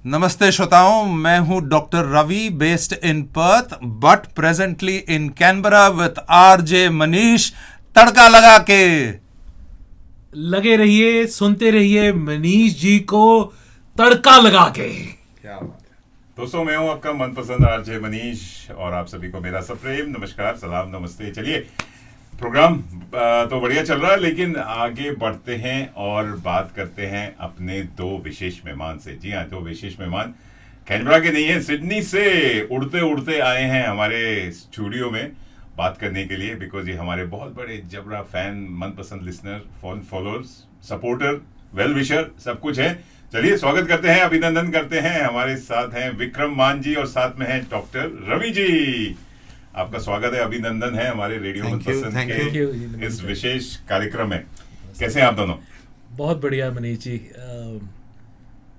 नमस्ते श्रोताओं, मैं हूं doctor Ravi, based in Perth but presently in Canberra with RJ Manish. तड़का लगा के लगे रहिए, सुनते रहिए मनीष जी को तड़का लगा के। क्या बात है दोस्तों, मैं हूं आपका मनपसंद आरजे मनीष और आप सभी को मेरा सप्रेम नमस्कार, सलाम, नमस्ते। चलिए, प्रोग्राम तो बढ़िया चल रहा है, लेकिन आगे बढ़ते हैं और बात करते हैं अपने दो विशेष मेहमान से। जी हाँ, दो विशेष मेहमान कैनबरा के नहीं है, सिडनी से उड़ते उड़ते आए हैं हमारे स्टूडियो में बात करने के लिए, बिकॉज ये हमारे बहुत बड़े जबरा फैन, मनपसंद listener, followers, supporter, well wisher, सब कुछ है। चलिए, स्वागत करते हैं, अभिनंदन करते हैं। हमारे साथ हैं विक्रम मान जी और साथ में हैं डॉक्टर रवि जी। आपका स्वागत है, अभिनंदन है हमारे रेडियो मनपसंद के इस विशेष कार्यक्रम में। कैसे हैं आप दोनों? बहुत बढ़िया मनीष जी,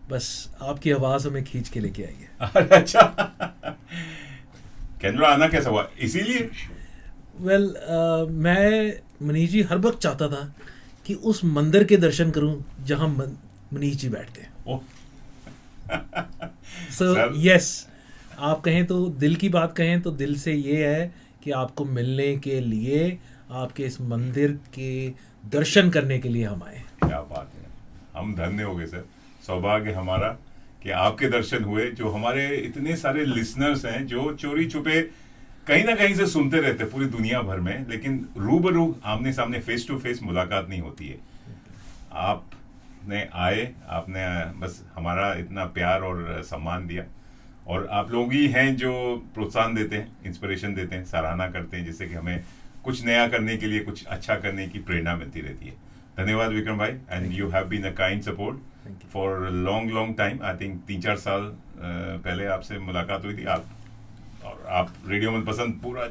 बस आपकी आवाज हमें खींच के लेके आई है। अच्छा, कैनबरा आना कैसा हुआ? इसीलिए मैं मनीष जी हर वक्त चाहता था कि उस मंदिर के दर्शन करूं जहां मनीष जी बैठते हैं। सो यस, आप कहें तो दिल की बात कहें तो दिल से ये है कि आपको मिलने के लिए, आपके इस मंदिर के दर्शन करने के लिए हम आए। क्या बात है, हम धन्य हो गए सर। सौभाग्य हमारा कि आपके दर्शन हुए। जो हमारे इतने सारे लिसनर्स हैं जो चोरी छुपे कहीं ना कहीं से सुनते रहते पूरी दुनिया भर में, लेकिन रूबरू आमने सामने फेस टू फेस मुलाकात नहीं होती है। आपने आए, आपने बस हमारा इतना प्यार और सम्मान दिया, और आप लोग ही हैं जो प्रोत्साहन देते हैं, इंस्पिरेशन देते हैं, सराहना करते हैं, जिससे कि हमें कुछ नया करने के लिए, कुछ अच्छा करने की प्रेरणा मिलती रहती है। धन्यवाद विक्रम भाई, and you have been a kind support for long time. I think 3-4 साल पहले आपसे मुलाकात हुई थी, और आप रेडियो मनपसंद पूरा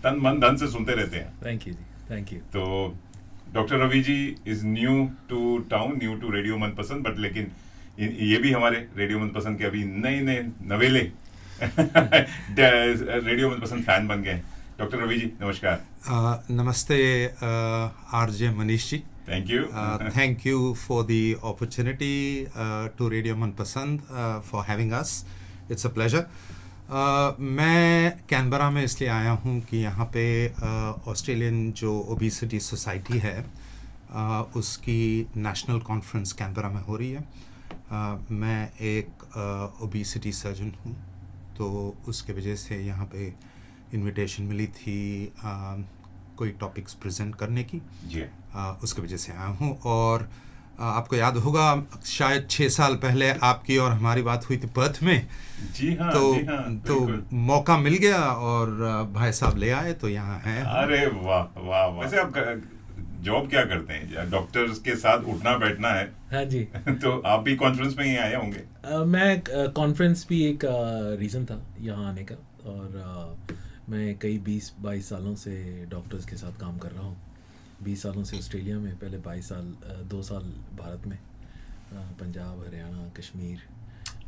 तन मन धन से सुनते रहते हैं। Thank you ji, thank you. तो doctor Ravi ji is new to town, new to radio Manpasand, but लेकिन ये भी हमारे रेडियो मनपसंद के अभी नए नवेले रेडियो मनपसंद फैन बन गए। डॉक्टर रवि जी नमस्कार। नमस्ते RJ Manish ji. Thank you. Thank you for the opportunity to radio Manpasand for having us. It's a pleasure. मैं कैनबरा में इसलिए आया हूँ कि यहाँ पे ऑस्ट्रेलियन जो ओबेसिटी सोसाइटी है उसकी नेशनल कॉन्फ्रेंस कैनबरा में हो रही है। मैं एक ओबेसिटी सर्जन हूँ, तो उसके वजह से यहाँ पे इनविटेशन मिली थी कोई टॉपिक्स प्रेजेंट करने की। जी। उसके वजह से आया हूँ। और आपको याद होगा शायद 6 साल पहले आपकी और हमारी बात हुई थी पर्थ में। जी हाँ, तो मौका मिल गया और भाई साहब ले आए, तो यहाँ हैं। अरे वाह वाह वाह। वैसे आप जॉब क्या करते हैं? डॉक्टर्स के साथ उठना बैठना है। हाँ जी। तो आप भी कॉन्फ्रेंस में ही आए होंगे? मैं कॉन्फ्रेंस भी एक रीज़न था यहाँ आने का, और मैं कई 20-22 सालों से डॉक्टर्स के साथ काम कर रहा हूँ। 20 सालों से ऑस्ट्रेलिया में, पहले 22 साल 2 साल भारत में, पंजाब, हरियाणा, कश्मीर,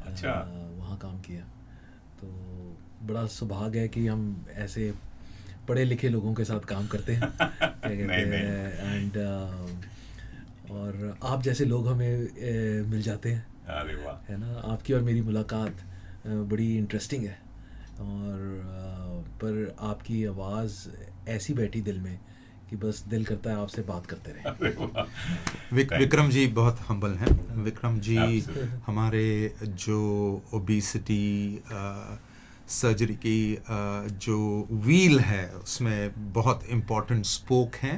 अच्छा, वहाँ काम किया। तो बड़ा सौभाग्य है कि हम ऐसे पढ़े लिखे लोगों के साथ काम करते हैं। क्या कहते हैं, एंड और आप जैसे लोग हमें मिल जाते हैं। अरे वाह, है ना। आपकी और मेरी मुलाकात बड़ी इंटरेस्टिंग है, और पर आपकी आवाज़ ऐसी बैठी दिल में कि बस दिल करता है आपसे बात करते रहे। विक्रम जी बहुत हम्बल हैं। विक्रम जी हमारे जो ओबेसिटी सर्जरी की जो व्हील है उसमें बहुत इम्पोर्टेंट स्पोक हैं।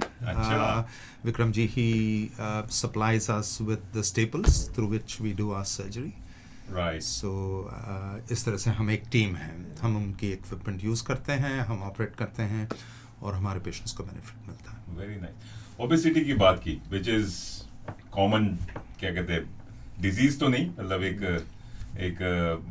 Vikram ji he supplies us with the staples through which we do our surgery. Right. So इस तरह से हम एक टीम है, हम उनकी इक्विपमेंट यूज़ करते हैं, हम ऑपरेट करते हैं, और हमारे पेशेंट्स को बेनिफिट मिलता है। Very nice. ओबेसिटी की बात की, विच इज कॉमन, क्या कहते हैं, डिजीज तो नहीं, मतलब एक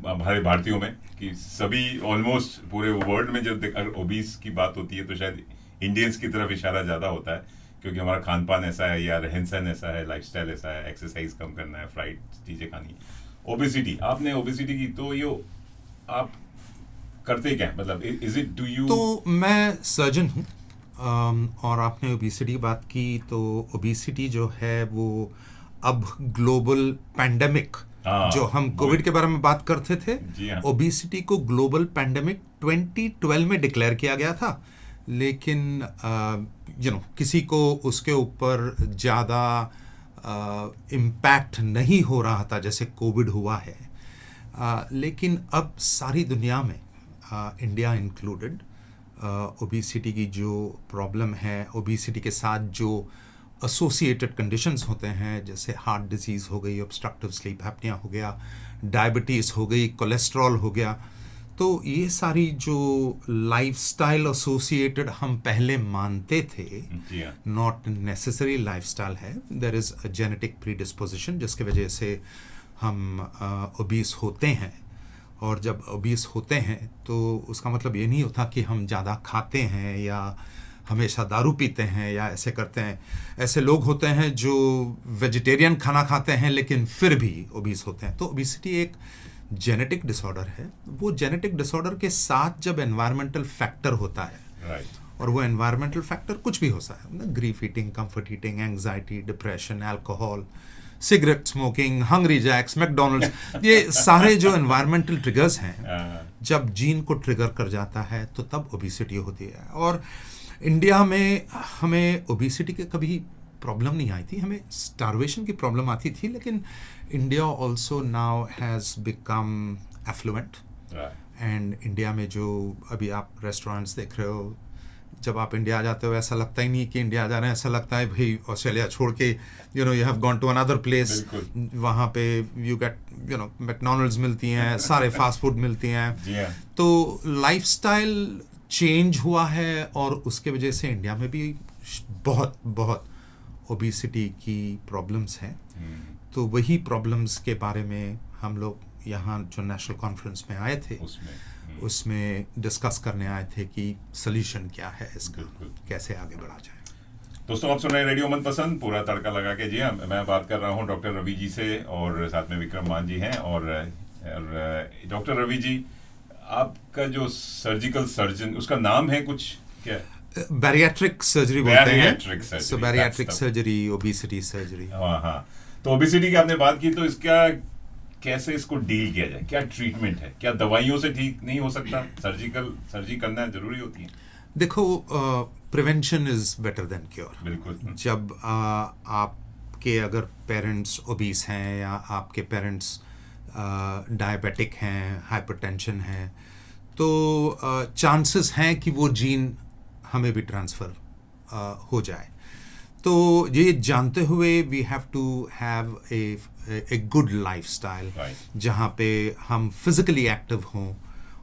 हमारे भारतीयों में कि सभी ऑलमोस्ट पूरे वर्ल्ड में जब अगर ओबीस की बात होती है तो शायद इंडियंस की तरफ इशारा ज़्यादा होता है, क्योंकि हमारा खान पान ऐसा है, या रहन सहन ऐसा है, लाइफस्टाइल ऐसा है, एक्सरसाइज कम करना है, फ्राइड चीज़ें खानी। ओबेसिटी, आपने ओबेसिटी की, तो ये आप करते क्या, मतलब इज इट डू यू? तो मैं सर्जन हूँ, और आपने ओबेसिटी की बात की, तो ओबेसिटी जो है वो अब ग्लोबल पैंडेमिक हाँ, जो हम कोविड के बारे में बात करते थे, जी हाँ। ओबेसिटी को ग्लोबल पैंडेमिक 2012 में डिक्लेयर किया गया था, लेकिन किसी को उसके ऊपर ज़्यादा इम्पैक्ट नहीं हो रहा था जैसे कोविड हुआ है। लेकिन अब सारी दुनिया में, इंडिया इंक्लूडेड, ओबेसिटी की जो प्रॉब्लम है, ओबेसिटी के साथ जो एसोसिएटेड कंडीशंस होते हैं, जैसे हार्ट डिजीज़ हो गई, ऑब्स्ट्रक्टिव स्लीप एपनिया हो गया, डायबिटीज़ हो गई, कोलेस्ट्रॉल हो गया, तो ये सारी जो लाइफस्टाइल एसोसिएटेड हम पहले मानते थे, जी हाँ। नॉट नेसेसरी लाइफस्टाइल है, there is a genetic predisposition जिसकी वजह से हम ओबीस होते हैं। और जब ओबीस होते हैं तो उसका मतलब ये नहीं होता कि हम ज़्यादा खाते हैं या हमेशा दारू पीते हैं या ऐसे करते हैं। ऐसे लोग होते हैं जो वेजिटेरियन खाना खाते हैं लेकिन फिर भी ओबीस होते हैं। तो ओबेसिटी एक जेनेटिक डिसऑर्डर है। वो जेनेटिक डिसऑर्डर के साथ जब एनवायरमेंटल फैक्टर होता है, राइट, और वो एनवायरमेंटल फैक्टर कुछ भी हो सकता है, grief eating, comfort eating, anxiety, depression, alcohol, cigarette smoking, hungry jack's, McDonald's, ये सारे जो एनवायरमेंटल ट्रिगर्स हैं, जब जीन को ट्रिगर कर जाता है तो तब ओबेसिटी होती है। और इंडिया में हमें ओबेसिटी के कभी प्रॉब्लम नहीं आई थी, हमें स्टारवेशन की प्रॉब्लम आती थी, लेकिन India also now has become affluent. And India में जो अभी आप रेस्टोरेंट्स देख रहे हो, जब आप इंडिया जाते हो ऐसा लगता ही नहीं कि इंडिया जा रहे हैं, ऐसा लगता है भाई ऑस्ट्रेलिया छोड़ के you have gone to another place. वहाँ पे यू गेट मैकडोनल्ड्स मिलती हैं, सारे फास्ट फूड मिलती हैं। तो लाइफस्टाइल चेंज हुआ है और उसके वजह से इंडिया में भी बहुत बहुत ओबेसिटी की प्रॉब्लम्स हैं। तो वही प्रॉब्लम्स के बारे में हम लोग यहाँ जो नेशनल कॉन्फ्रेंस में आए थे उसमें डिस्कस करने आए थे कि सॉल्यूशन क्या है इसका, कैसे आगे बढ़ा जाए। दोस्तों, आप सुन रहे हैं रेडियो मनपसंद, पूरा तड़का लगा के। जी हाँ, मैं बात कर रहा हूँ डॉक्टर रवि जी से और साथ में विक्रम मान जी हैं। और डॉक्टर रवि जी, आपका जो सर्जिकल सर्जन, उसका नाम है कुछ क्या? बैरियाट्रिक सर्जरी बोलते हैं। Surgery, bariatric surgery, obesity surgery. हाँ। तो ओबेसिटी की आपने बात की, तो इसका कैसे इसको डील किया जाए? क्या ट्रीटमेंट है? क्या दवाइयों से ठीक नहीं हो सकता? सर्जरी करना जरूरी होती है? देखो, prevention is better than cure. बिल्कुल। जब आपके अगर पेरेंट्स ओबीस हैं या आपके पेरेंट्स डायबिटिक हैं, हाइपरटेंशन है, तो चांसेस हैं कि वो जीन हमें भी ट्रांसफ़र हो जाए। तो ये जानते हुए we have to have a good lifestyle, जहाँ पे हम फिजिकली एक्टिव हों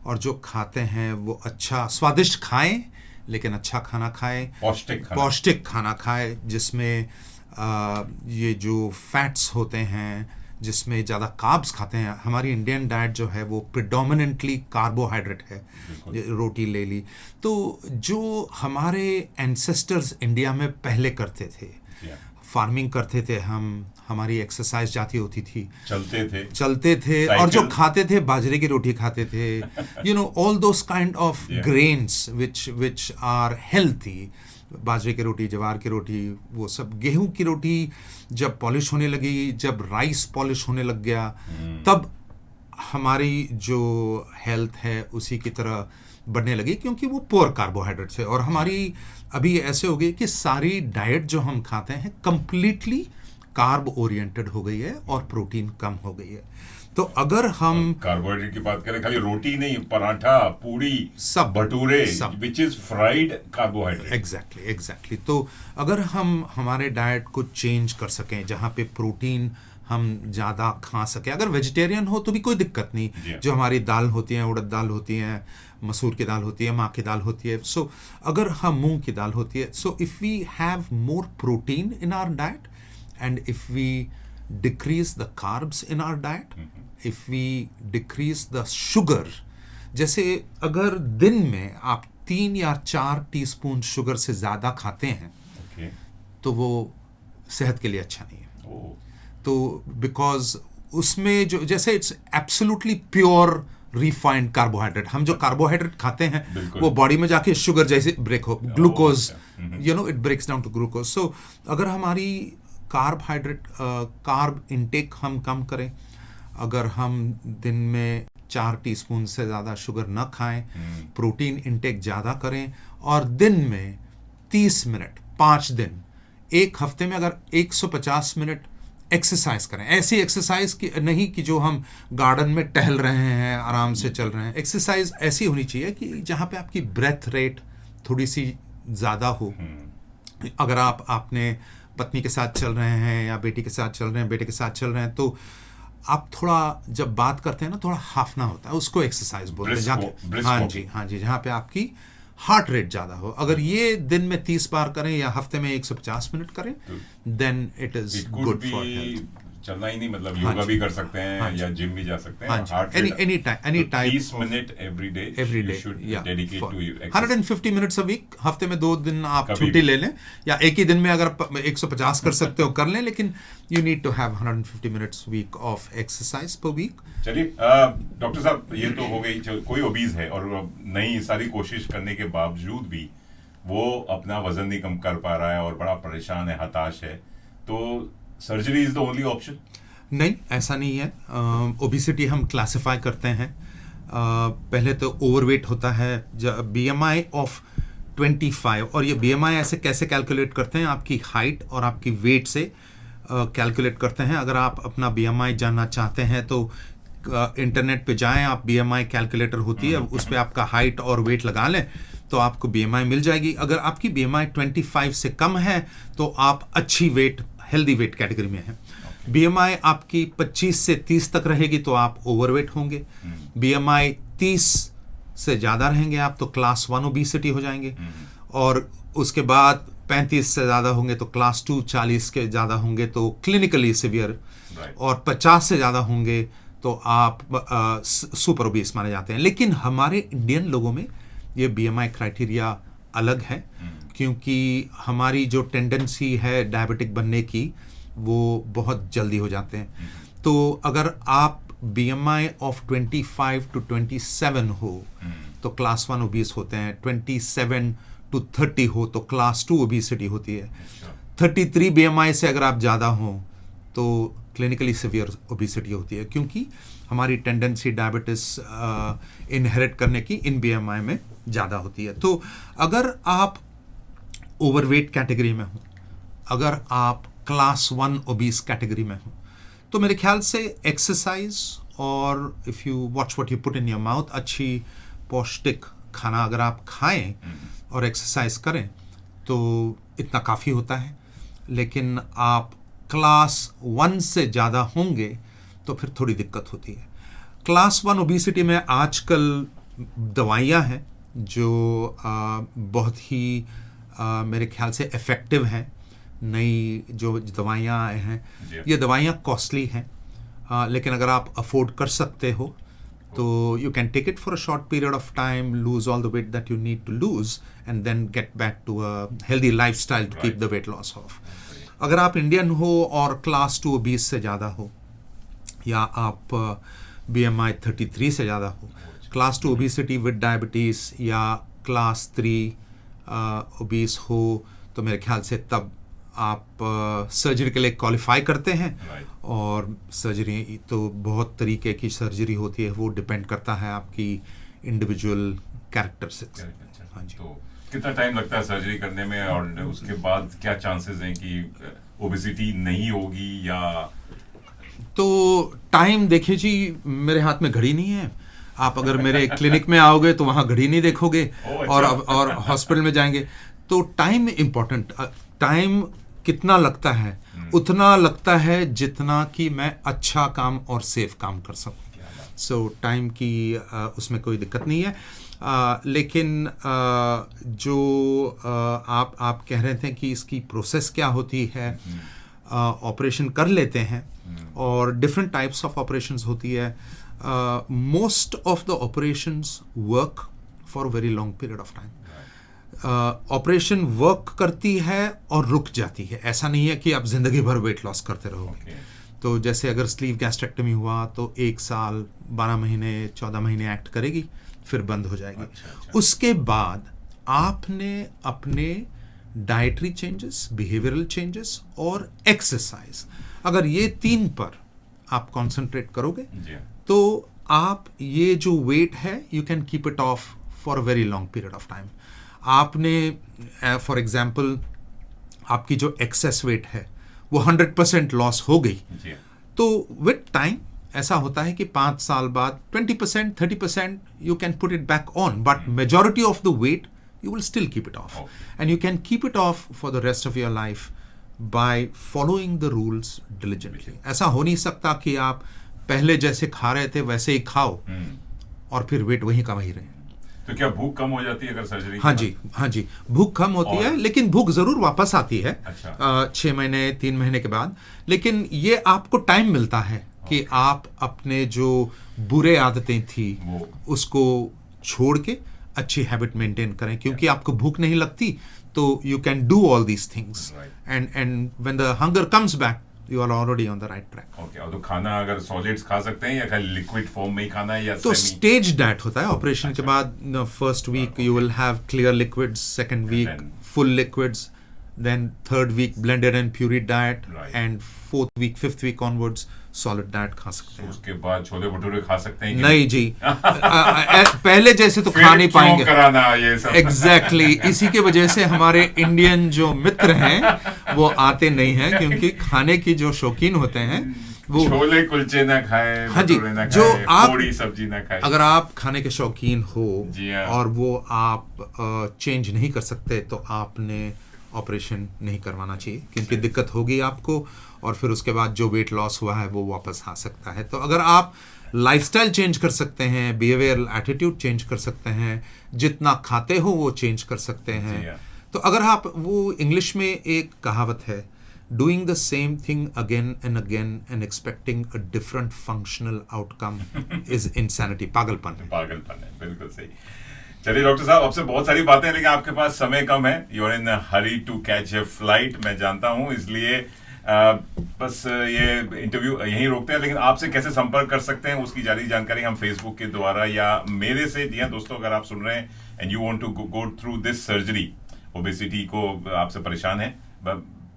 और जो खाते हैं वो अच्छा स्वादिष्ट खाएं, लेकिन अच्छा खाना खाएं, पौष्टिक खाना खाएं, जिसमें ये जो फैट्स होते हैं, जिसमें ज़्यादा कार्ब्स खाते हैं। हमारी इंडियन डाइट जो है वो प्रिडोमिनेंटली कार्बोहाइड्रेट है। रोटी ले ली, तो जो हमारे एंसेस्टर्स इंडिया में पहले करते थे, फार्मिंग करते थे, हमारी एक्सरसाइज जाती होती थी, चलते थे और जो खाते थे बाजरे की रोटी खाते थे, all those kind of grains which are healthy. बाजरे की रोटी, ज्वार की रोटी, वो सब। गेहूं की रोटी जब पॉलिश होने लगी, जब राइस पॉलिश होने लग गया, तब हमारी जो हेल्थ है उसी की तरह बढ़ने लगी, क्योंकि वो पुअर कार्बोहाइड्रेट्स है। और हमारी अभी ऐसे हो गई कि सारी डाइट जो हम खाते हैं कंप्लीटली कार्ब ओरिएंटेड हो गई है और प्रोटीन कम हो गई है। तो अगर हम कार्बोहाइड्रेट की बात करें, खाली रोटी नहीं, पराठा, पूड़ी, सब, bhature, which is fried carbohydrate. Exactly. तो अगर हम हमारे डाइट को चेंज कर सकें, जहाँ पे प्रोटीन हम ज़्यादा खा सकें, अगर वेजिटेरियन हो तो भी कोई दिक्कत नहीं, जो हमारी दाल होती हैं, उड़द दाल होती हैं, मसूर की दाल होती है, माँ की दाल होती है, सो अगर हम मूंग की दाल होती है, so if we have more protein in our diet and if we decrease the carbs in our diet, if we decrease the sugar, जैसे अगर दिन में आप 3 या 4 टीस्पून शुगर से ज़्यादा खाते हैं, तो वो सेहत के लिए अच्छा नहीं है। तो बिकॉज उसमें जो, जैसे it's absolutely pure refined carbohydrate, हम जो कार्बोहाइड्रेट खाते हैं वो बॉडी में जाके शुगर जैसे ब्रेक हो, glucose, it breaks down to glucose. So अगर हमारी कार्ब इंटेक हम कम करें, अगर हम दिन में 4 टीस्पून से ज़्यादा शुगर न खाएं, प्रोटीन इंटेक ज़्यादा करें और दिन में 30 मिनट 5 दिन, एक हफ्ते में अगर 150 मिनट एक्सरसाइज करें। ऐसी एक्सरसाइज की नहीं कि जो हम गार्डन में टहल रहे हैं, आराम से चल रहे हैं। एक्सरसाइज ऐसी होनी चाहिए कि जहाँ पे आपकी ब्रेथ रेट थोड़ी सी ज़्यादा हो। अगर आप अपने पत्नी के साथ चल रहे हैं या बेटी के साथ चल रहे हैं, बेटे के साथ चल रहे हैं, तो आप थोड़ा जब बात करते हैं ना, थोड़ा हाफना होता है, उसको एक्सरसाइज बोलते हैं। हाँ जी, जहाँ पे आपकी हार्ट रेट ज़्यादा हो। अगर ये दिन में 30 बार करें या हफ्ते में 150 मिनट करें, then it is good for health. चलना ही नहीं, मतलब योगा भी कर सकते हैं या जिम भी जा सकते हैं। Any time 30 minute every day dedicate to 150 minutes a week. हफ्ते में 2 दिन आप छुट्टी ले लें या एक ही दिन में अगर 150 कर सकते हो कर लें, लेकिन you need to have 150 minutes week of exercise per week. चलिए डॉक्टर साहब, ये तो हो गई, कोई ओबीज है और नई सारी कोशिश करने के बावजूद भी वो अपना वजन नहीं कम कर पा रहा है और बड़ा परेशान है, हताश है, तो surgery is the only option? नहीं, ऐसा नहीं है। ओबिसिटी हम क्लासिफाई करते हैं। पहले तो ओवरवेट होता है, BMI ऑफ 25, और ये BMI ऐसे कैसे कैलकुलेट करते हैं, आपकी हाइट और आपकी वेट से कैलकुलेट करते हैं। अगर आप अपना BMI जानना चाहते हैं तो इंटरनेट पे जाएं आप, BMI कैलकुलेटर होती है, उस पर आपका हाइट और वेट लगा लें तो आपको BMI मिल जाएगी। अगर आपकी BMI 25 से कम है तो आप अच्छी वेट, हेल्दी वेट कैटेगरी में है। BMI आपकी 25 से 30 तक रहेगी तो आप ओवरवेट होंगे। BMI 30 से ज़्यादा रहेंगे आप तो क्लास 1 ओबेसिटी हो जाएंगे, और उसके बाद 35 से ज़्यादा होंगे तो क्लास 2, 40 के ज़्यादा होंगे तो क्लिनिकली सिवियर, और 50 से ज़्यादा होंगे तो आप सुपर ओबीस माने जाते हैं। लेकिन हमारे इंडियन लोगों में ये BMI क्राइटेरिया अलग है, क्योंकि हमारी जो टेंडेंसी है डायबिटिक बनने की वो बहुत जल्दी हो जाते हैं। तो अगर आप BMI ऑफ 25 to 27 हो तो क्लास 1 ओबीस होते हैं, 27 to 30 हो तो क्लास 2 ओबेसिटी होती है, 33 BMI से अगर आप ज़्यादा हो तो क्लिनिकली सिवियर ओबेसिटी होती है, क्योंकि हमारी टेंडेंसी डायबिटिस इनहेरिट करने की इन BMI में ज़्यादा होती है। तो अगर आप ओवरवेट कैटेगरी में हो, अगर आप क्लास 1 ओबीस कैटेगरी में हो, तो मेरे ख्याल से एक्सरसाइज और if you watch what you put in your mouth, अच्छी पौष्टिक खाना अगर आप खाएं और एक्सरसाइज करें तो इतना काफ़ी होता है। लेकिन आप क्लास 1 से ज़्यादा होंगे तो फिर थोड़ी दिक्कत होती है। क्लास 1 ओबेसिटी में आजकल दवाइयाँ हैं जो बहुत ही मेरे ख्याल से इफ़ेक्टिव हैं। नई जो दवाइयाँ आए हैं, ये दवाइयाँ कॉस्टली हैं, लेकिन अगर आप अफोर्ड कर सकते हो तो you can take it for a short period of time, lose all the weight that you need to lose and then get back to a healthy lifestyle to keep the weight loss off. अगर आप Indian हो और class 2 20 से ज़्यादा हो, या आप BMI 33 से ज़्यादा हो, क्लास 2 ओबेसिटी विद डायबिटीज़ या क्लास 3 ओबीस हो, तो मेरे ख्याल से तब आप सर्जरी के लिए क्वालिफाई करते हैं। और सर्जरी तो बहुत तरीके की सर्जरी होती है, वो डिपेंड करता है आपकी इंडिविजुअल कैरेक्टर से। हाँ जी। तो कितना टाइम लगता है सर्जरी करने में, और उसके बाद क्या चांसेस हैं कि ओबेसिटी नहीं होगी? या तो टाइम देखिए जी, मेरे हाथ में घड़ी नहीं है। आप अगर मेरे क्लिनिक में आओगे तो वहाँ घड़ी नहीं देखोगे, और हॉस्पिटल में जाएंगे तो टाइम इम्पोर्टेंट। टाइम कितना लगता है? उतना लगता है जितना कि मैं अच्छा काम और सेफ काम कर सकूं। सो टाइम की उसमें कोई दिक्कत नहीं है। लेकिन जो आप कह रहे थे कि इसकी प्रोसेस क्या होती है, ऑपरेशन कर लेते हैं और डिफरेंट टाइप्स ऑफ ऑपरेशंस होती है। Most of the operations work for very long period of time. Operation work करती है और रुक जाती है, ऐसा नहीं है कि आप जिंदगी भर वेट लॉस करते रहोगे। तो जैसे अगर स्लीव गैस्ट्रेक्टमी हुआ तो 1 साल 12 महीने 14 महीने एक्ट करेगी, फिर बंद हो जाएगी। उसके बाद आपने अपने डाइटरी चेंजेस, बिहेवियरल चेंजेस और एक्सरसाइज, अगर ये 3 पर आप कंसंट्रेट करोगे जी तो आप ये जो वेट है you can keep it of for a very long period of time. आपने फॉर एग्जांपल आपकी जो एक्सेस वेट है वो 100% लॉस हो गई, जी तो विद टाइम ऐसा होता है कि 5 साल बाद 20% 30% you can put it back on, but majority of the weight you will still keep it off. And you can keep it off for the rest of your life by following the rules diligently. ऐसा हो नहीं सकता कि आप पहले जैसे खा रहे थे वैसे ही खाओ और फिर वेट वहीं का वहीं रहे. तो क्या भूख कम हो जाती है अगर सर्जरी? हाँ जी भूख कम होती है, लेकिन भूख जरूर वापस आती है. अच्छा. 6 महीने 3 महीने के बाद. लेकिन ये आपको टाइम मिलता है कि आप अपने जो बुरे आदतें थी उसको छोड़ के अच्छी हैबिट मेंटेन करें, क्योंकि आपको भूख नहीं लगती तो you can do all these things and when the hunger comes back you are already on the right track. Okay. और तो खाना अगर सॉलिड्स खा सकते हैं या खाली लिक्विड फॉर्म में ही खाना है या तो स्टेज डाइट होता है ऑपरेशन के बाद. First week you will have clear liquids, second week full liquids, then third week blended and puree diet, and fourth week, fifth week onwards solid diet खा सकते हैं. उसके बाद छोले भटूरे खा सकते हैं? नहीं जी. पहले जैसे तो खा नहीं पाएंगे. कराना ये सब. एग्जैक्टली. इसी के वजह से हमारे इंडियन जो मित्र हैं वो आते नहीं हैं, क्योंकि खाने की जो शौकीन होते हैं वो छोले कुलचे ना खाए, हाँ जी, ना जो खाए, आप पूरी सब्जी ना खाए. अगर आप खाने के शौकीन हो हाँ. और वो आप चेंज नहीं कर सकते तो आपने ऑपरेशन नहीं करवाना चाहिए, क्योंकि दिक्कत होगी आपको और फिर उसके बाद जो वेट लॉस हुआ है वो वापस आ सकता है. तो अगर आप लाइफस्टाइल चेंज कर सकते हैं, बिहेवियरल एटीट्यूड चेंज कर सकते हैं, जितना खाते हो वो चेंज कर सकते हैं. तो अगर आप वो इंग्लिश में एक कहावत है, doing the same thing again and expecting a different functional outcome is insanity. पागलपन है. बिल्कुल सही. चलिए डॉक्टर साहब, आपसे बहुत सारी बातें हैं लेकिन आपके पास समय कम है. You are in hurry to catch a flight, मैं जानता हूं, इसलिए बस ये इंटरव्यू यहीं रोकते हैं. लेकिन आपसे कैसे संपर्क कर सकते हैं उसकी जारी जानकारी हम फेसबुक के द्वारा या मेरे से. जी हाँ दोस्तों, अगर आप सुन रहे हैं and you want to go through this surgery, obesity को आपसे परेशान है,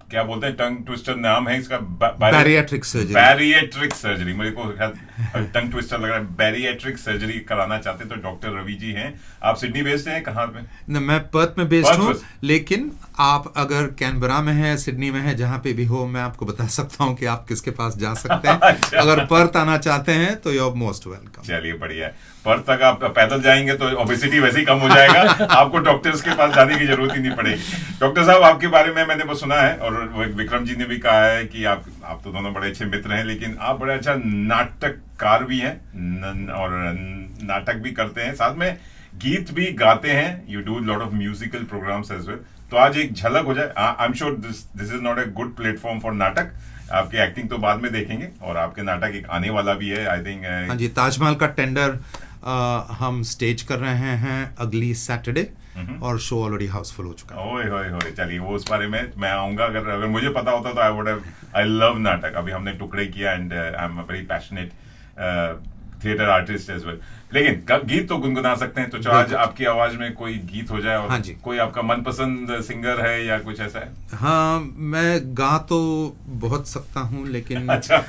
क्या बोलते हैं, टंग ट्विस्टर नाम है इसका, बैरिएट्रिक सर्जरी. मेरे को टंग ट्विस्टर लग रहा है. बैरिएट्रिक सर्जरी कराना चाहते हैं तो डॉक्टर रवि जी हैं. आप सिडनी बेस्ड हैं? कहाँ पे? मैं पर्थ में बेस्ड हूँ, लेकिन आप अगर कैनबरा में है, सिडनी में है, जहाँ पे भी हो, मैं आपको बता सकता हूँ कि आप किसके पास जा सकते हैं. अच्छा. अगर पर्थ आना चाहते हैं तो यू आर मोस्ट वेलकम. चलिए बढ़िया है. पर्थ तक आप पैदल जाएंगे तो ओबेसिटी वैसे ही कम हो जाएगा. आपको डॉक्टर्स के पास जाने की जरूरत ही नहीं पड़ेगी. डॉक्टर साहब, आपके बारे में मैंने बस सुना है और विक्रम जी ने भी कहा है कि आप तो दोनों बड़े अच्छे मित्र हैं, लेकिन आप बड़े अच्छा नाटककार भी हैं और नाटक भी करते हैं, साथ में गीत भी गाते हैं. You do lot of musical programs as well. तो आज एक झलक हो जाए. I am sure this is not a good platform for नाटक. आपकी एक्टिंग तो बाद में देखेंगे और आपके नाटक एक आने वाला भी है, आई थिंक. हाँ जी, ताजमहल का टेंडर हम स्टेज कर रहे हैं अगली सैटरडे और शो ऑलरेडी हाउसफुल हो चुका है. ओए होए होए. चलिए वो उस बारे में मैं आऊंगा. अगर मुझे पता होता तो आई लव नाटक. अभी हमने टुकड़े किया and I am a very passionate theatre artist as well. लेकिन गीत तो गुनगुना सकते हैं, तो आज आपकी आवाज में कोई गीत हो जाए. और हाँ जी. कोई आपका मनपसंद सिंगर है या कुछ ऐसा है? हाँ, मैं गा तो बहुत सकता हूँ, लेकिन अच्छा.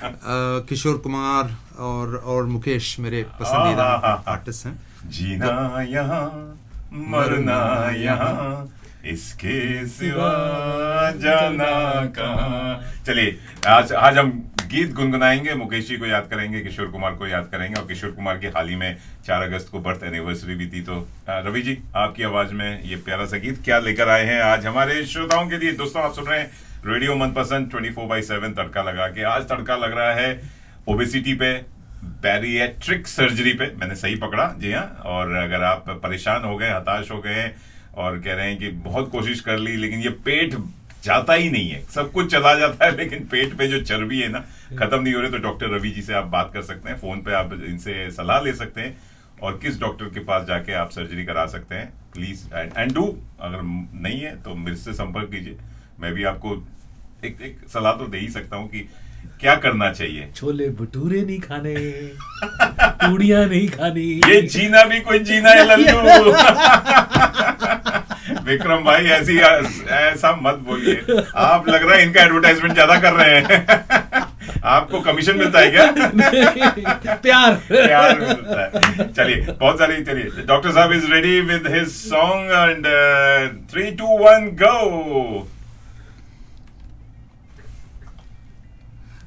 किशोर कुमार और मुकेश मेरे पसंदीदा आर्टिस्ट हैं. जीना यहाँ मरना यहाँ, इसके सिवा जाना कहाँ. चलिए आज हम गीत गुनगुनाएंगे, मुकेश जी को याद करेंगे, किशोर कुमार को याद करेंगे. और किशोर कुमार की हाल ही में 4 अगस्त को बर्थ एनिवर्सरी भी थी. तो रवि जी, आपकी आवाज में ये प्यारा सा गीत क्या लेकर आए हैं आज हमारे श्रोताओं के लिए? दोस्तों, आप सुन रहे हैं रेडियो मनपसंद 24/7 तड़का लगा के. आज तड़का लग रहा है ओबेसिटी पे, बैरिएट्रिक सर्जरी पे. मैंने सही पकड़ा? जी हाँ. और अगर आप परेशान हो गए, हताश हो गए और कह रहे हैं कि बहुत कोशिश कर ली लेकिन ये पेट जाता ही नहीं है, सब कुछ चला जाता है लेकिन पेट पे जो चर्बी है ना खत्म नहीं हो रही, तो डॉक्टर रवि जी से आप बात कर सकते हैं. फोन पे आप इनसे सलाह ले सकते हैं और किस डॉक्टर के पास जाके आप सर्जरी करा सकते हैं. Please and do. अगर नहीं है तो मेरे से संपर्क कीजिए. मैं भी आपको एक सलाह तो दे ही सकता हूँ कि क्या करना चाहिए. छोले भटूरे नहीं खाने, पूड़ियां नहीं खानी, ये जीना भी कोई जीना है लल्लू. विक्रम भाई ऐसा मत बोलिए. आप लग रहा है इनका एडवर्टाइजमेंट ज्यादा कर रहे हैं. आपको कमीशन मिलता है क्या? प्यार प्यार मिलता है। चलिए बहुत सारी, चलिए डॉक्टर साहब is ready with his song and 3 2 1 गो।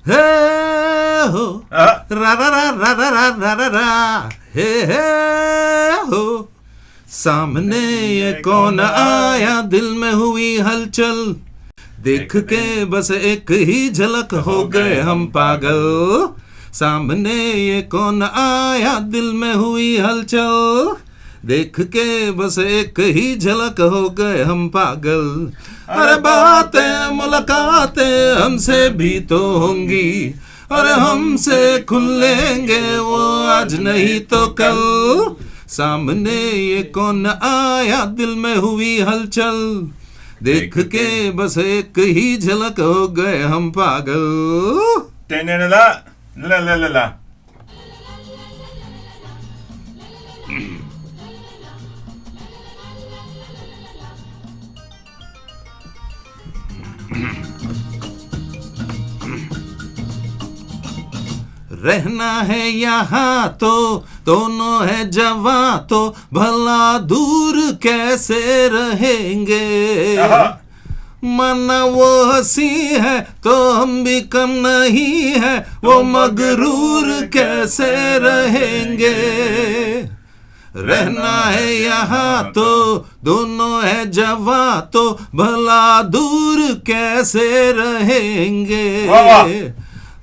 हे हो रा रा रा रा रा रा रा रा रा हे हो, सामने ये कौन आया, दिल में हुई हलचल, देख के बस एक ही झलक हो गए हम पागल। सामने ये कौन आया, दिल में हुई हलचल, देख के बस एक ही झलक हो गए हम पागल। अरे बातें मुलाकातें हमसे भी तो होंगी, अरे हमसे खुलेंगे वो आज नहीं तो कल। सामने ये कौन आया, दिल में हुई हलचल, देख के बस एक ही झलक हो गए हम पागल। ला ला ला ला ला। रहना है यहाँ तो दोनों है जवां, तो भला दूर कैसे रहेंगे। माना वो हंसी है तो हम भी कम नहीं है, वो मगरूर कैसे रहेंगे। रहना है यहाँ तो दोनों है जवां, तो भला दूर कैसे रहेंगे।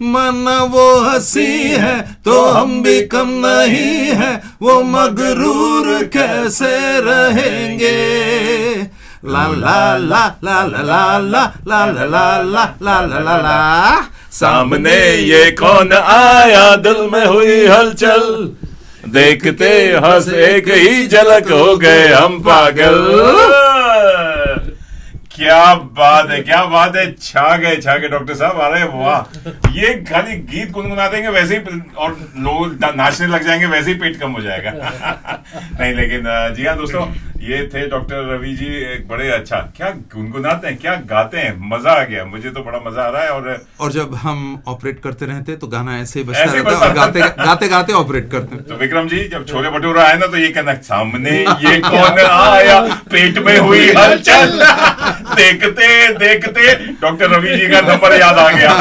माना वो हंसी है तो हम भी कम नहीं है, वो मगरूर कैसे रहेंगे। ला ला ला ला ला ला ला ला ला ला ला ला ला ला ला। सामने ये कौन आया, दिल में हुई हलचल, देखते हंस एक ही झलक हो गए हम पागल। क्या बात है, क्या बात है, छा गए डॉक्टर साहब। अरे वाह, ये खाली गीत गुनगुना देंगे वैसे ही और लोग नाचने लग जाएंगे, वैसे ही पेट कम हो जाएगा। नहीं लेकिन जी हाँ दोस्तों, ये थे डॉक्टर रवि जी। एक बड़े अच्छा क्या गुनगुनाते हैं, क्या गाते हैं, मजा आ गया, मुझे तो बड़ा मजा आ रहा है। और जब हम ऑपरेट करते रहते तो गाना ऐसे ही बजता रहता है और गाते गाते गाते ऑपरेट करते हैं। तो विक्रम जी जब छोले भटूरा आए ना तो ये कहना, सामने ये कौन आया, पेट में हुई हलचल, देखते देखते डॉक्टर रवि जी का नंबर याद आ गया।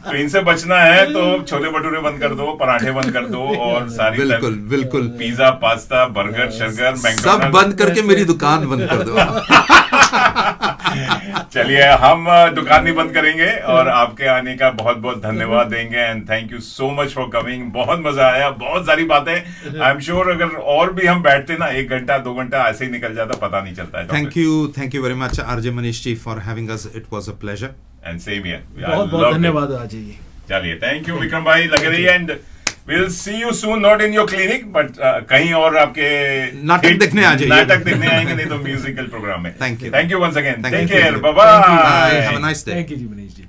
तो इनसे बचना है तो छोले भटूरे बंद कर दो, पराठे बंद कर दो, और सारी बिल्कुल बिल्कुल पिज्जा पास्ता बर्गर शर्गर सब बंद करके मेरी दुकान बंद कर दो। चलिए हम दुकान नहीं बंद करेंगे और आपके आने का बहुत बहुत धन्यवाद देंगे। And thank you so much for coming. बहुत मजा आया, बहुत सारी बातें। आई एम श्योर अगर और भी हम बैठते ना 1 घंटा 2 घंटा ऐसे ही निकल जाता, पता नहीं चलता है। Thank you very much RJ Manish ji for having us. It was a pleasure and same here. बहुत बहुत धन्यवाद आरजे जी। चलिए थैंक यू विक्रम भाई, लगे रहिए and we'll see you soon, not in your clinic but कहीं और आपके नाटक देखने आ जाइए। नाटक देखने आएंगे, नहीं तो म्यूजिकल प्रोग्राम में। Thank you once again, take you. Care, bye bye, have a nice day. Thank you ji Manish ji.